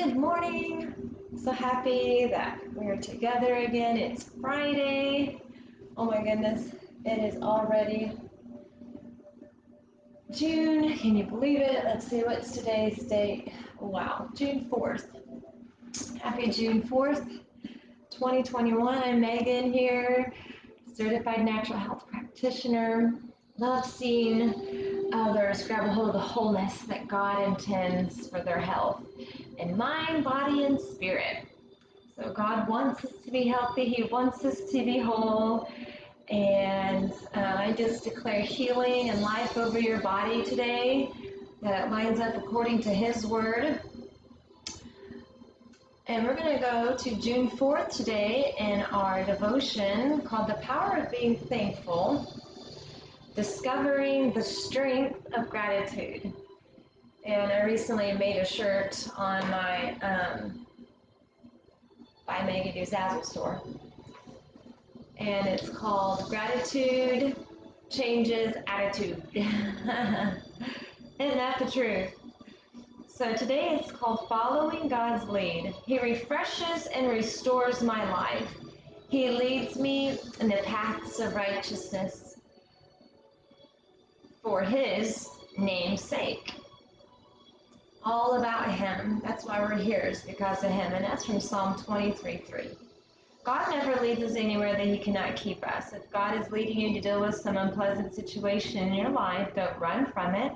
Good morning. So happy that we're together again. It's Friday. Oh my goodness, it is already June. Can you believe it? Let's see, what's today's date? Wow, June 4th. Happy June 4th, 2021. I'm Megan here, certified natural health practitioner. Love seeing others grab a hold of the wholeness that God intends for their health in mind, body, and spirit. So God wants us to be healthy. He wants us to be whole. And I just declare healing and life over your body today, that it lines up according to His word. And we're going to go to June 4th today in our devotion called The Power of Being Thankful, Discovering the Strength of Gratitude. And I recently made a shirt on my by Megan Zazzle store. And it's called Gratitude Changes Attitude. Isn't that the truth? So today it's called Following God's Lead. He refreshes and restores my life. He leads me in the paths of righteousness for His name's sake. All about Him. That's why we're here, is because of Him. And that's from Psalm 23:3. God never leads us anywhere that He cannot keep us. If God is leading you to deal with some unpleasant situation in your life, don't run from it,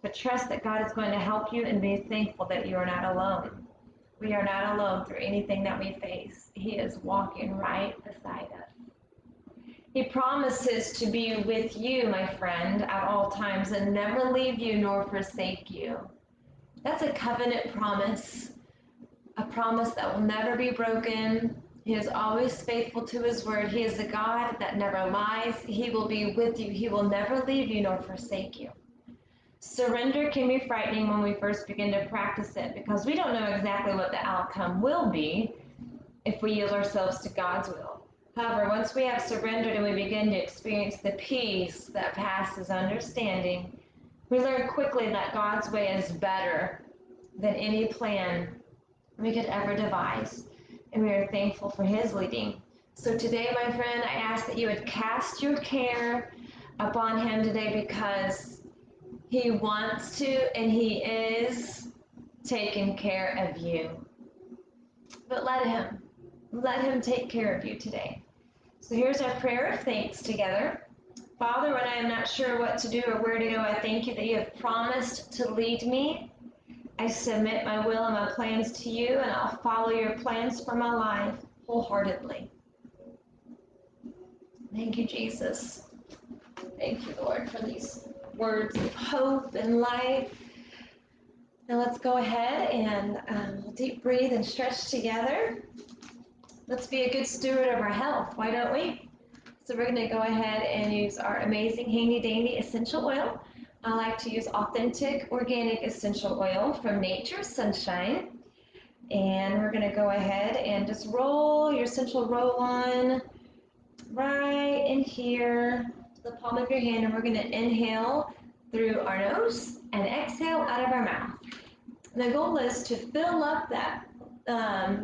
but trust that God is going to help you, and be thankful that you are not alone. We are not alone through anything that we face. He is walking right beside us. He promises to be with you, my friend, at all times, and never leave you nor forsake you. That's a covenant promise, a promise that will never be broken. He is always faithful to His word. He is a God that never lies. He will be with you. He will never leave you nor forsake you. Surrender can be frightening when we first begin to practice it, because we don't know exactly what the outcome will be if we yield ourselves to God's will. However, once we have surrendered and we begin to experience the peace that passes understanding, we learn quickly that God's way is better than any plan we could ever devise. And we are thankful for His leading. So today, my friend, I ask that you would cast your care upon Him today, because He wants to, and He is taking care of you. But let Him take care of you today. So here's our prayer of thanks together. Father, when I am not sure what to do or where to go, I thank You that You have promised to lead me. I submit my will and my plans to You, and I'll follow Your plans for my life wholeheartedly. Thank You, Jesus. Thank You, Lord, for these words of hope and life. Now let's go ahead and deep breathe and stretch together. Let's be a good steward of our health, why don't we? So we're going to go ahead and use our amazing handy dandy essential oil. I like to use authentic organic essential oil from Nature's Sunshine. And we're going to go ahead and just roll your essential roll-on right in here to the palm of your hand. And we're going to inhale through our nose and exhale out of our mouth. And the goal is to fill up that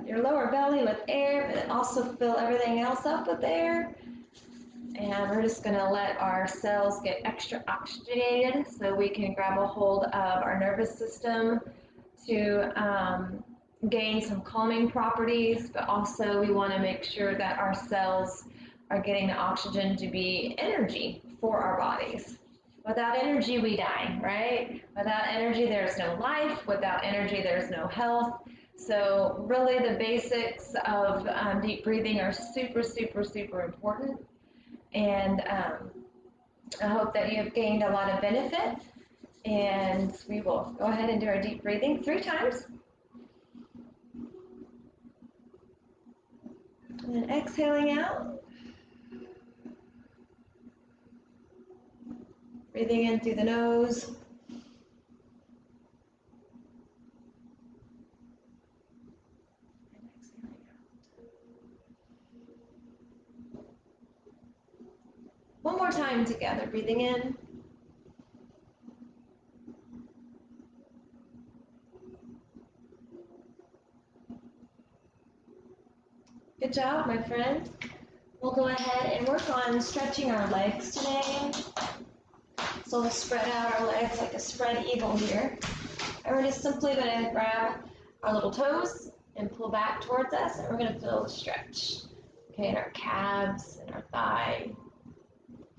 your lower belly with air, but also fill everything else up with air. And we're just going to let our cells get extra oxygenated so we can grab a hold of our nervous system to gain some calming properties, but also we want to make sure that our cells are getting the oxygen to be energy for our bodies. Without energy, we die, right? Without energy, there's no life. Without energy, there's no health. So really the basics of deep breathing are super, super, super important. And I hope that you have gained a lot of benefit. And we will go ahead and do our deep breathing 3 times. And then exhaling out. Breathing in through the nose. And exhaling out. One more time together. Breathing in. Good job, my friend. We'll go ahead and work on stretching our legs today. So we'll spread out our legs like a spread eagle here. And we're just simply going to grab our little toes and pull back towards us, and we're going to feel a stretch. Okay, in our calves and our thigh,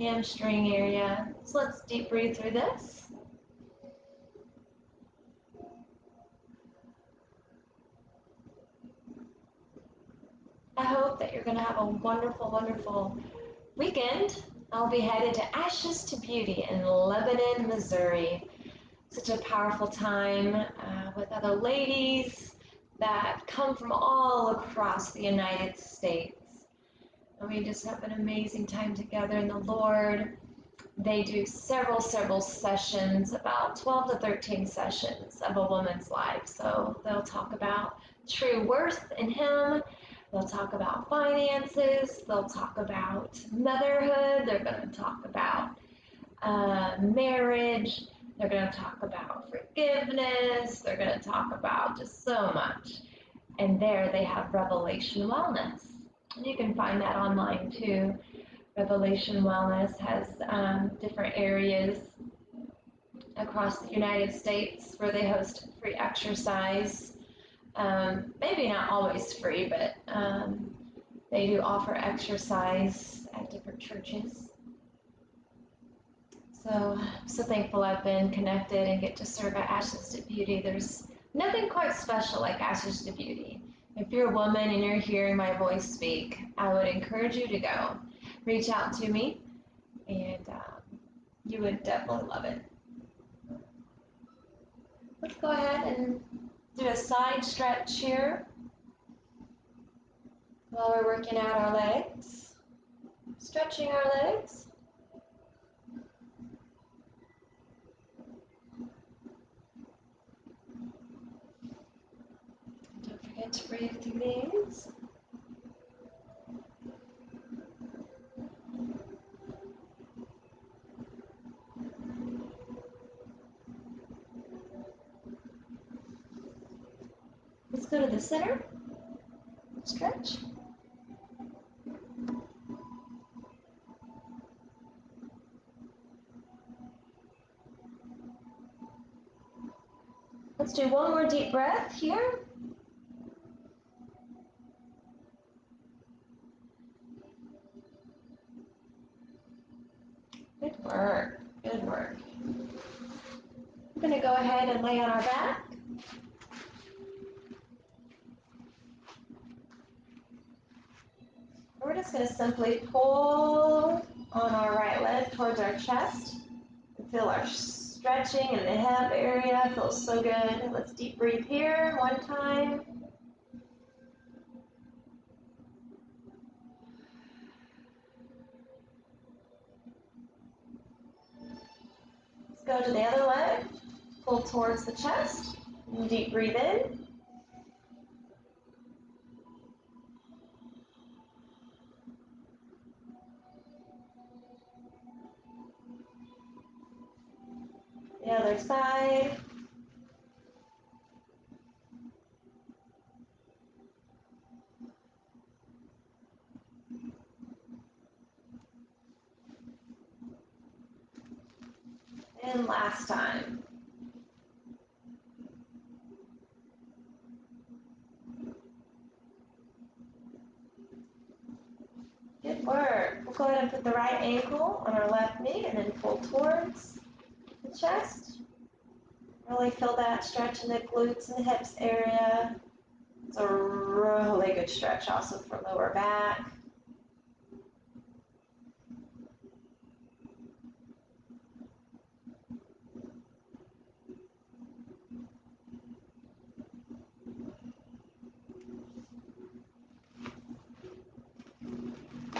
hamstring area. So let's deep breathe through this. I hope that you're going to have a wonderful, wonderful weekend. I'll be headed to Ashes to Beauty in Lebanon, Missouri. Such a powerful time with other ladies that come from all across the United States. And we just have an amazing time together in the Lord. They do several sessions, about 12 to 13 sessions of a woman's life. So they'll talk about true worth in Him. They'll talk about finances. They'll talk about motherhood. They're going to talk about marriage. They're going to talk about forgiveness. They're going to talk about just so much. And there they have Revelation Wellness. And you can find that online too. Revelation Wellness has different areas across the United States where they host free exercise. Maybe not always free, but they do offer exercise at different churches. So thankful I've been connected and get to serve at Ashes to Beauty. There's nothing quite special like Ashes to Beauty. If you're a woman and you're hearing my voice speak, I would encourage you to go. Reach out to me, and you would definitely love it. Let's go ahead and do a side stretch here while we're working out our legs, stretching our legs. Don't forget to breathe through these. Let's go to the center, stretch. Let's do one more deep breath here. Good work, good work. We're going to go ahead and lay on our back. We're just going to simply pull on our right leg towards our chest and feel our stretching in the hip area. Feels so good. Let's deep breathe here one time. Let's go to the other leg. Pull towards the chest. And deep breathe in. The other side. And last time. Good work. We'll go ahead and put the right ankle on our left knee and then pull towards the chest. Really feel that stretch in the glutes and the hips area. It's a really good stretch also for lower back.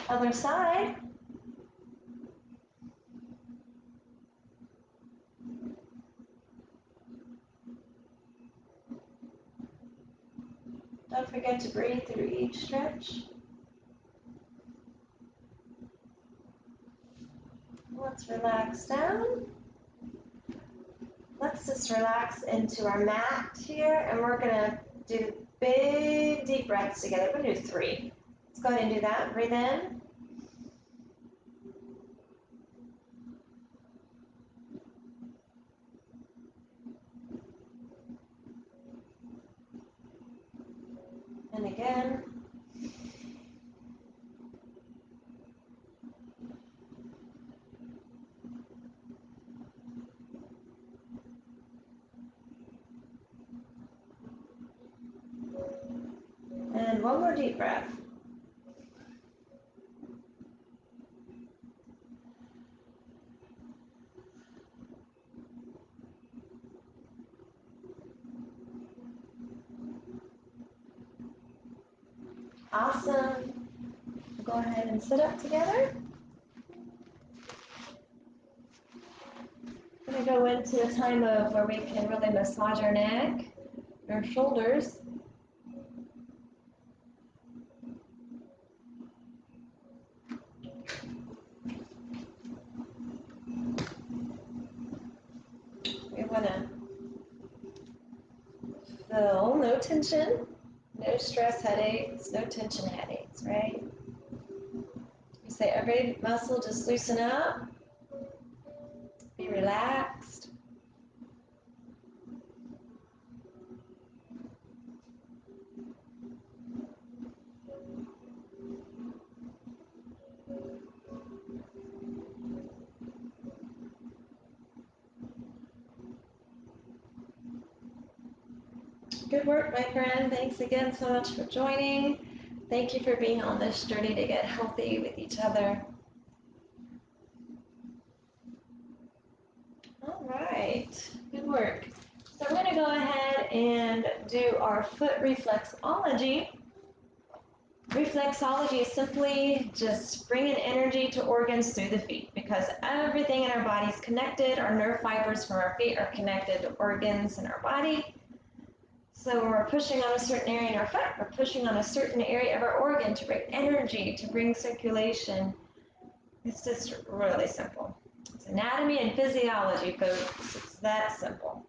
Other side. Don't forget to breathe through each stretch. Let's relax down. Let's just relax into our mat here, and we're going to do big deep breaths together. We're going to do 3. Let's go ahead and do that. Breathe in. And again. And one more deep breath. Awesome. We'll go ahead and sit up together. We're going to go into a time of where we can really massage our neck, our shoulders. We want to feel no tension, no stress headaches, no tension headaches, right? We say every muscle just loosen up, be relaxed. Good work, my friend. Thanks again so much for joining. Thank you for being on this journey to get healthy with each other. All right, good work. So we're going to go ahead and do our foot reflexology. Reflexology is simply just bringing energy to organs through the feet, because everything in our body is connected. Our nerve fibers from our feet are connected to organs in our body. So when we're pushing on a certain area in our foot, we're pushing on a certain area of our organ to bring energy, to bring circulation. It's just really simple. It's anatomy and physiology, folks. It's that simple.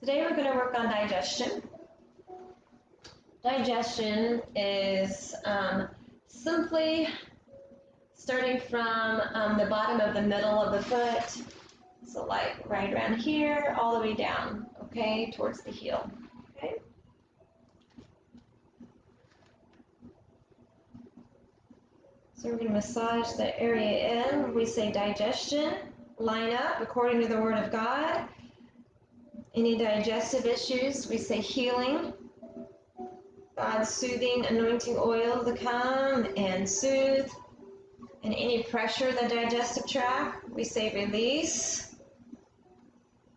Today we're going to work on digestion. Digestion is simply starting from the bottom of the middle of the foot, so like right around here, all the way down, okay, towards the heel, okay? So we're going to massage the area in. We say digestion, line up according to the Word of God. Any digestive issues, we say healing. God's soothing, anointing oil to come and soothe. And any pressure in the digestive tract, we say release.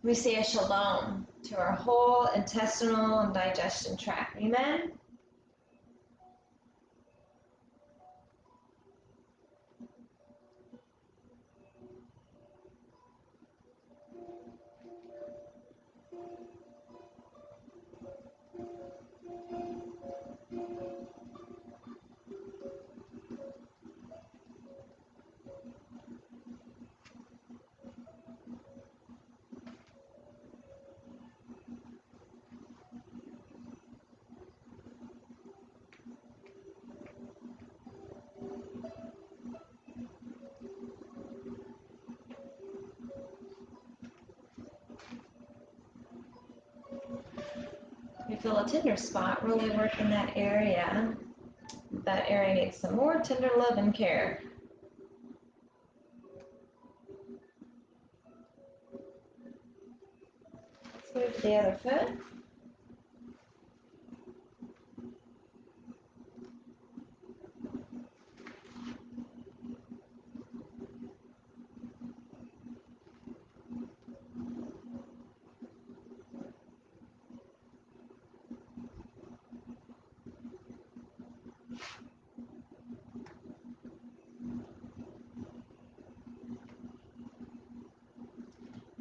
We say a shalom to our whole intestinal and digestion tract. Amen? We feel a tender spot, really work in that area. That area needs some more tender love and care. Let's move to the other foot.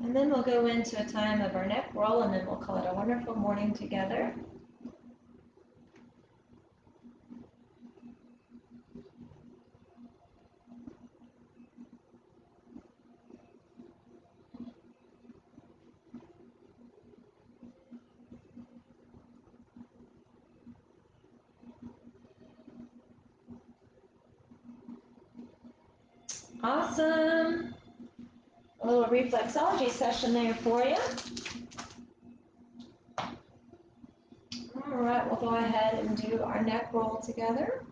And then we'll go into a time of our neck roll, and then we'll call it a wonderful morning together. Awesome. A little reflexology session there for you. All right, we'll go ahead and do our neck roll together.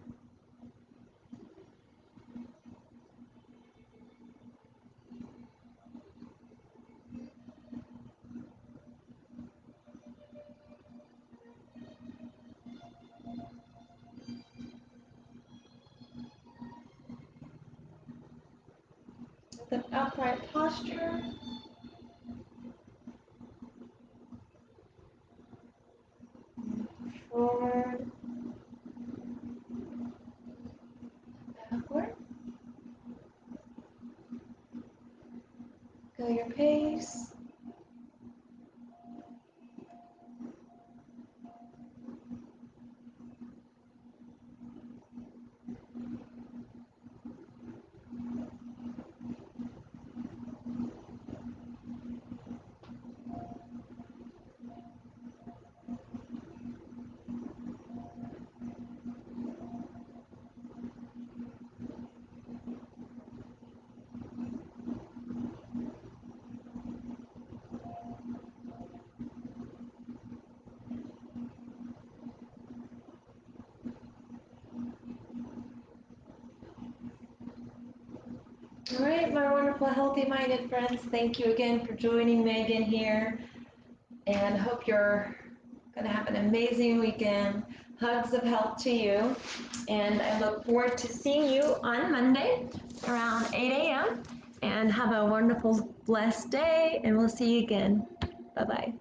With an upright posture. Forward, backward. Go your pace. All right, my wonderful, healthy-minded friends, thank you again for joining Megan here, and hope you're going to have an amazing weekend. Hugs of health to you, and I look forward to seeing you on Monday around 8 a.m. And have a wonderful, blessed day, and we'll see you again. Bye-bye.